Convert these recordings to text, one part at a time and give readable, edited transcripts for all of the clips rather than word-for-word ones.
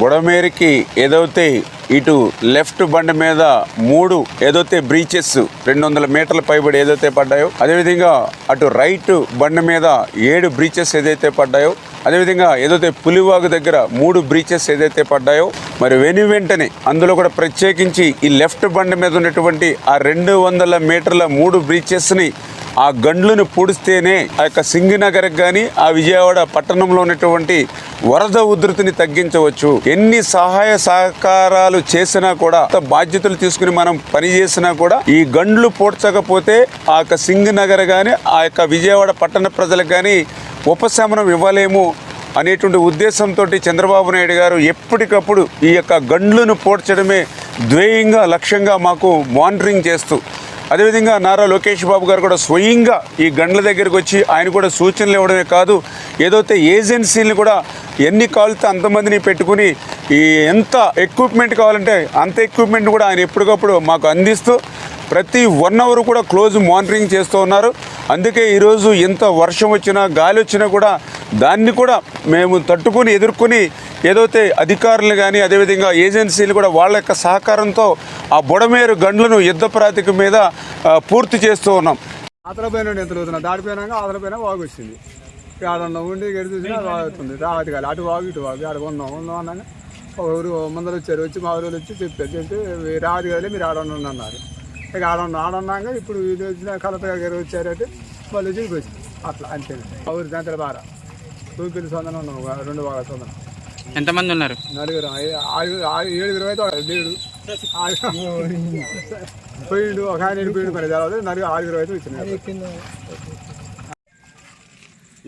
బుడమేరికి ఏదైతే ఇటు లెఫ్ట్ బండి మీద 3 ఏదైతే బ్రీచెస్ 200 మీటర్ల పైబడి ఏదైతే పడ్డాయో, అదేవిధంగా అటు రైట్ బండి మీద 7 బ్రీచెస్ ఏదైతే పడ్డాయో, అదేవిధంగా ఏదైతే పులివాగు దగ్గర 3 బ్రీచెస్ ఏదైతే పడ్డాయో, మరి వెంటనే అందులో కూడా ప్రత్యేకించి ఈ లెఫ్ట్ బండి మీద ఉన్నటువంటి ఆ 200 మీటర్ల 3 బ్రీచెస్ని ఆ గండ్లను పూడిస్తేనే ఆ యొక్క సింగినగర్కి కానీ ఆ విజయవాడ పట్టణంలో ఉన్నటువంటి వరద ఉధృతిని తగ్గించవచ్చు. ఎన్ని సహాయ సహకారాలు చేసినా కూడా, బాధ్యతలు తీసుకుని మనం పనిచేసినా కూడా ఈ గండ్లు పూడ్చకపోతే ఆ యొక్క సింగినగర్ కానీ ఆ యొక్క విజయవాడ పట్టణ ప్రజలకు కానీ ఉపశమనం ఇవ్వలేము అనేటువంటి ఉద్దేశంతో చంద్రబాబు నాయుడు గారు ఎప్పటికప్పుడు ఈ యొక్క గండ్లను పూడ్చడమే ధ్యేయంగా లక్ష్యంగా మాకు మానిటరింగ్ చేస్తూ, అదేవిధంగా నారా లోకేష్ బాబు గారు కూడా స్వయంగా ఈ గండ్ల దగ్గరికి వచ్చి ఆయన కూడా సూచనలు ఇవ్వడమే కాదు, ఏదైతే ఏజెన్సీలను కూడా ఎన్ని కావాలితే అంతమందిని పెట్టుకుని ఈ ఎంత ఎక్విప్మెంట్ కావాలంటే అంత ఎక్విప్మెంట్ కూడా ఆయన ఎప్పటికప్పుడు మాకు అందిస్తూ ప్రతి 1 అవర్ కూడా క్లోజ్ మానిటరింగ్ చేస్తూ ఉన్నారు. అందుకే ఈరోజు ఎంత వర్షం వచ్చినా గాలి వచ్చినా కూడా దాన్ని కూడా మేము తట్టుకుని ఎదుర్కొని ఏదైతే అధికారులు కానీ అదేవిధంగా ఏజెన్సీలు కూడా వాళ్ళ యొక్క సహకారంతో ఆ బుడమేరు గండ్లను యుద్ధ ప్రాతిక మీద పూర్తి చేస్తూ ఉన్నాం. ఆతలపైన ఎంత రోజున దాటిపోయినాక ఆతలపైన వాగు వచ్చింది. ఆడన్నా ఉండి గడి చూసినా వాగుతుంది. రావతి కాదు, అటు వాగు ఇటు వాగు. ఆడ ఉందాం అన్నాక ఊరు ముందర వచ్చారు, వచ్చి మా ఊరు వచ్చి చెప్తే రావతి కదలే మీరు ఆడన్నా అన్నారు. ఇక ఆడన్నాక ఇప్పుడు ఇది వచ్చిన కలెక్టర్ గారు వచ్చారంటే వాళ్ళు వచ్చి వచ్చింది. అట్లా అంతే. ఆ ఊరి దాంట్లో బాగా తూపిల్లి సొందన ఉన్నాం, 2 బాగా సొందన. ఎంతమంది ఉన్నారు? 4 7 అయితే లేడు పోయిండు, ఒక ఆయన పోయిండు. మరి తర్వాత 6 అయితే వచ్చినాయి.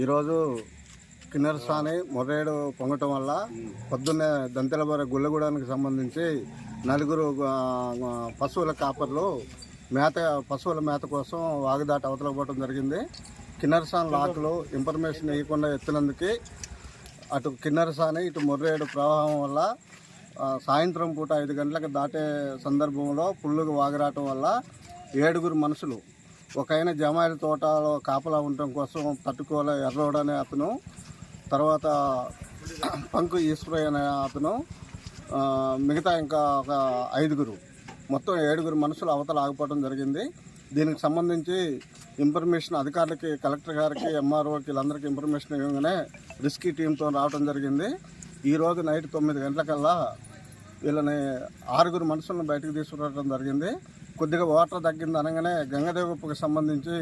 ఈరోజు కిన్నెరసాని మొర్రేడు పొంగటం వల్ల పొద్దున్నే దంతెలబోర గుళ్ళగూడానికి సంబంధించి 4 పశువుల కాపర్లు పశువుల మేత కోసం వాగుదాటి అవతలకు పోవడం జరిగింది. కిన్నెరసాని లాకులు ఇన్ఫర్మేషన్ ఇవ్వకుండా ఎత్తినందుకు అటు కిన్నెరసాని ఇటు మొర్రేడు ప్రవాహం వల్ల సాయంత్రం పూట 5 గంటలకు దాటే సందర్భంలో పుల్లుగా వాగరాటం వల్ల 7 మనుషులు, ఒక ఆయన జమాయిల తోటలో కాపలా ఉండటం కోసం తట్టుకోలే ఎర్రోడ్ అనే అతను, తర్వాత పంకు ఈశ్వరయ్య అనే అతను, మిగతా ఇంకా ఒక 5 మొత్తం 7 మనుషులు అవతల ఆగిపోవడం జరిగింది. దీనికి సంబంధించి ఇన్ఫర్మేషన్ అధికారులకి, కలెక్టర్ గారికి, ఎంఆర్ఓకి వీళ్ళందరికీ ఇన్ఫర్మేషన్ ఇవ్వగానే రెస్క్యూ టీంతో రావడం జరిగింది. ఈరోజు నైట్ 9 గంటలకల్లా వీళ్ళని 6 మనుషులను బయటకు తీసుకురావడం జరిగింది. కొద్దిగా వాటర్ తగ్గింది అనగానే గంగదేవప్పకి సంబంధించి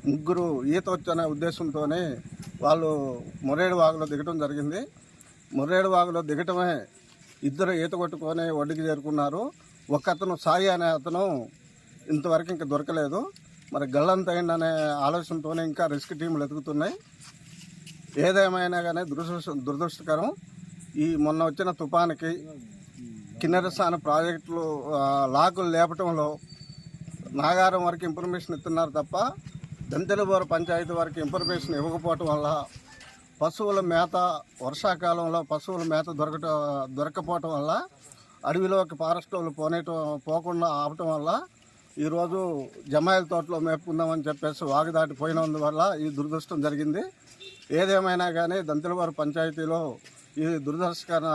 3 ఈత వచ్చనే ఉద్దేశంతోనే వాళ్ళు మొర్రేడు వాగులో దిగటం జరిగింది. మొర్రేడు వాగులో దిగటమే 2 ఈత కొట్టుకొని ఒడ్డుకి చేరుకున్నారు. ఒక అతను సాయి అనే అతను ఇంతవరకు ఇంకా దొరకలేదు. మరి గల్లంతైందనే ఆలోచనతోనే ఇంకా రెస్క్యూ టీంలు ఎదుగుతున్నాయి. ఏదేమైనా కానీ దురదృష్టకరం. ఈ మొన్న వచ్చిన తుఫానికి కిన్నెరసాని ప్రాజెక్టులు లాకులు లేపటంలో నాగారం వరకు ఇన్ఫర్మేషన్ ఇస్తున్నారు తప్ప దంతెలబోర పంచాయతీ వరకు ఇన్ఫర్మేషన్ ఇవ్వకపోవటం వల్ల పశువుల మేత వర్షాకాలంలో పశువుల మేత దొరకపోవటం వల్ల అడవిలోకి ఫారెస్ట్ వాళ్ళు పోకుండా ఆపటం వల్ల ఈరోజు జమాయిల తోటలో మేపుకుందామని చెప్పేసి వాగు దాటిపోయినందువల్ల ఈ దురదృష్టం జరిగింది. ఏదేమైనా కానీ దంతెలవారు పంచాయతీలో ఈ దురదృష్టకర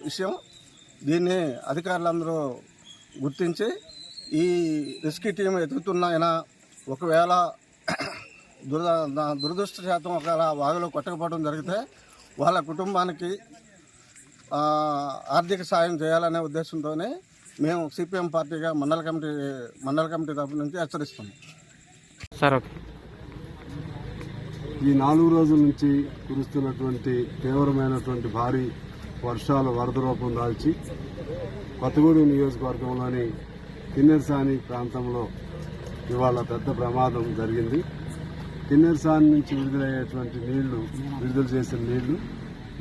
విషయం. దీన్ని అధికారులందరూ గుర్తించి ఈ రెస్క్యూ టీం ఎదుగుతున్నా ఒకవేళ దురదృష్టశాతం ఒకవేళ వాగులో కొట్టకపోవడం జరిగితే వాళ్ళ కుటుంబానికి ఆర్థిక సాయం చేయాలనే ఉద్దేశంతోనే మేము సిపిఎం పార్టీగా మండల కమిటీ తరఫు నుంచి హెచ్చరిస్తున్నాం. Sir okay. ఈ 4 రోజుల నుంచి కురుస్తున్నటువంటి తీవ్రమైనటువంటి భారీ వర్షాలు వరద రూపం దాల్చి కొత్తగూడెం నియోజకవర్గంలోని కిన్నెరసాని ప్రాంతంలో ఇవాళ పెద్ద ప్రమాదం జరిగింది. కిన్నెరసాని నుంచి విడుదల చేసిన నీళ్లు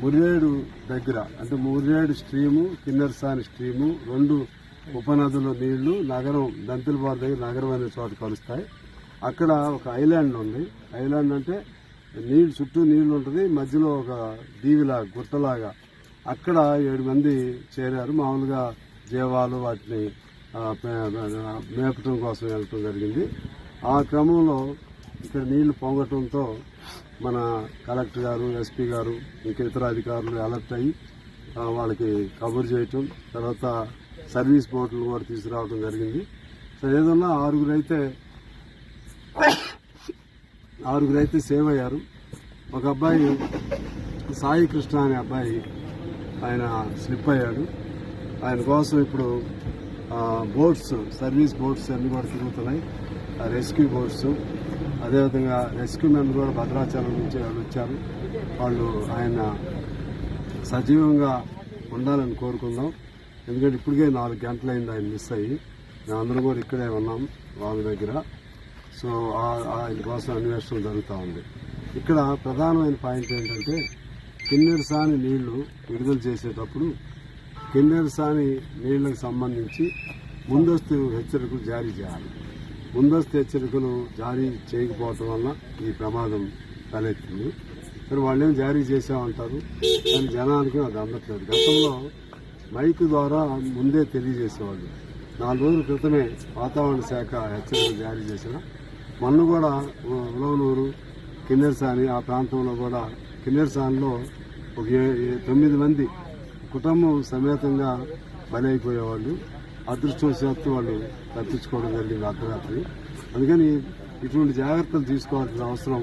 ముర్రేడు దగ్గర, అంటే ముర్రేడు స్ట్రీము, కిన్నెరసాని స్ట్రీము 2 ఉపనదుల నీళ్లు నగరం దంతెలవారు దగ్గర నగరం అనే చోట కలుస్తాయి. అక్కడ ఒక ఐలాండ్ ఉంది. ఐలాండ్ అంటే నీళ్ళు చుట్టూ నీళ్లు ఉంటుంది, మధ్యలో ఒక దీవిలా గుట్టలాగా. అక్కడ 7 మంది చేరారు. మామూలుగా జీవాలు వాటిని మేపటం కోసం వెళ్ళటం జరిగింది. ఆ క్రమంలో ఇక్కడ నీళ్లు పొంగటంతో మన కలెక్టర్ గారు, ఎస్పీ గారు, ఇంకా ఇతర అధికారులు అలర్ట్ అయ్యి వాళ్ళకి కబురు చేయటం, తర్వాత సర్వీస్ బోట్లు కూడా తీసుకురావడం జరిగింది. సో ఏదన్నా 6 అయితే సేవ్ అయ్యారు. ఒక అబ్బాయి సాయి కృష్ణ అనే అబ్బాయి ఆయన స్లిప్ అయ్యాడు. ఆయన కోసం ఇప్పుడు బోట్స్, సర్వీస్ బోట్స్ అన్ని కూడా తిరుగుతున్నాయి, రెస్క్యూ బోట్స్. అదేవిధంగా రెస్క్యూ మెన్ కూడా భద్రాచలం నుంచి వచ్చారు. వాళ్ళు ఆయన సజీవంగా ఉండాలని కోరుకుందాం. ఎందుకంటే ఇప్పటికే 4 గంటలైంది ఆయన మిస్ అయ్యి. మేమందరం కూడా ఇక్కడే ఉన్నాం వాళ్ళ దగ్గర. సో ఆయన కోసం అన్వేషణ జరుగుతూ ఉంది. ఇక్కడ ప్రధానమైన పాయింట్ ఏంటంటే కిన్నెరసాని నీళ్లు విడుదల చేసేటప్పుడు కిన్నెరసాని నీళ్లకు సంబంధించి ముందస్తు హెచ్చరికలు జారీ చేయాలి. ముందస్తు హెచ్చరికలు జారీ చేయకపోవటం వల్ల ఈ ప్రమాదం తలెత్తింది. మరి వాళ్ళేం జారీ చేసామంటారు, కానీ జనానికి అది అందట్లేదు. గతంలో మైక్ ద్వారా ముందే తెలియజేసేవాళ్ళు. 4 రోజుల క్రితమే వాతావరణ శాఖ హెచ్చరికలు జారీ చేసిన మొన్న కూడా ఉలవనూరు, కిన్నెరసాని ఆ ప్రాంతంలో కూడా కిన్నెరసానిలో ఒక 9 మంది కుటుంబం సమేతంగా బలైపోయేవాళ్ళు. అదృష్టవశాత్తు వాళ్ళు తప్పించుకోవడం జరిగింది అర్ధరాత్రి. అందుకని ఇటువంటి జాగ్రత్తలు తీసుకోవాల్సిన అవసరం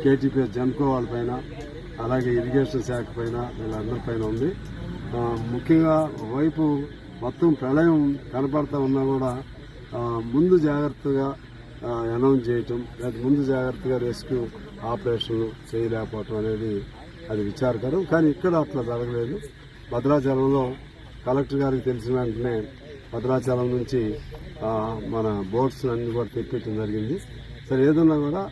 కేటీపీ జన్కో వాళ్ళపైన, అలాగే ఇరిగేషన్ శాఖ పైన, వీళ్ళందరిపైన ఉంది. ముఖ్యంగా ఒకవైపు మొత్తం ప్రళయం కనపడతా ఉన్నా కూడా ముందు జాగ్రత్తగా అనౌన్స్ చేయటం, లేదా ముందు జాగ్రత్తగా రెస్క్యూ ఆపరేషన్లు చేయలేకపోవటం అనేది అది విచారకరం. కానీ ఇక్కడ అట్లా జరగలేదు. భద్రాచలంలో కలెక్టర్ గారికి తెలిసిన వెంటనే భద్రాచలం నుంచి మన బోట్స్ అన్ని కూడా తెప్పించడం జరిగింది. సరే ఏదన్నా కూడా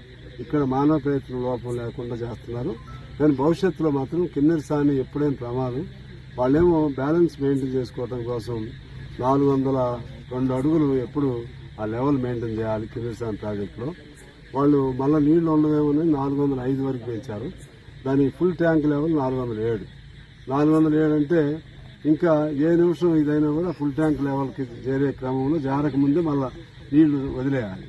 ఇక్కడ మానవ ప్రయత్నం లోపం లేకుండా చేస్తున్నారు. కానీ భవిష్యత్తులో మాత్రం కిన్నెరసాని ఎప్పుడైనా ప్రమాదం. వాళ్ళేమో బ్యాలెన్స్ మెయింటైన్ చేసుకోవడం కోసం 402 అడుగులు ఎప్పుడు ఆ లెవెల్ మెయింటైన్ చేయాలి కిన్నెరసాని ప్రాజెక్టులో. వాళ్ళు మళ్ళీ నీళ్లు ఉండవేమో 405 వరకు పెంచారు. దాని ఫుల్ ట్యాంక్ లెవెల్ 407. 407 అంటే ఇంకా ఏ నిమిషం ఇదైనా కూడా ఫుల్ ట్యాంక్ లెవెల్కి చేరే క్రమంలో జారకముందే మళ్ళీ నీళ్లు వదిలేయాలి.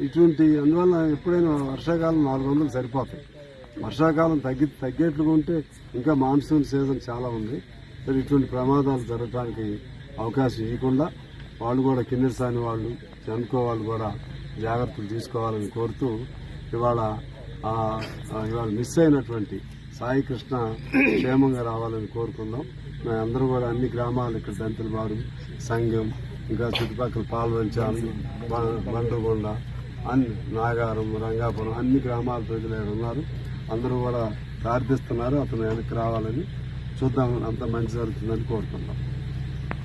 ఇటువంటి అందువల్ల ఎప్పుడైనా వర్షాకాలం 400 సరిపోతాయి. వర్షాకాలం తగ్గేట్లుగా ఉంటే ఇంకా మాన్సూన్ సీజన్ చాలా ఉంది. మరి ఇటువంటి ప్రమాదాలు జరగడానికి అవకాశం ఇవ్వకుండా వాళ్ళు కూడా కిన్నెరసాని వాళ్ళు, జన్కో వాళ్ళు కూడా జాగ్రత్తలు తీసుకోవాలని కోరుతూ ఇవాళ మిస్ అయినటువంటి సాయి కృష్ణ క్షేమంగా రావాలని కోరుకుందాం. మేమందరూ కూడా అన్ని గ్రామాలు ఇక్కడ దంతెలవారు, సంఘం, ఇంకా చుట్టుపక్కల పాల్వంచాలు, బండ్రగొండ, నాగారం, రంగాపురం అన్ని గ్రామాల ప్రజలు ఉన్నారు. అందరూ కూడా ప్రార్థిస్తున్నారు అతను వెనక్కి రావాలని. చూద్దాం, అంత మంచి జరుగుతుందని కోరుకుందాం.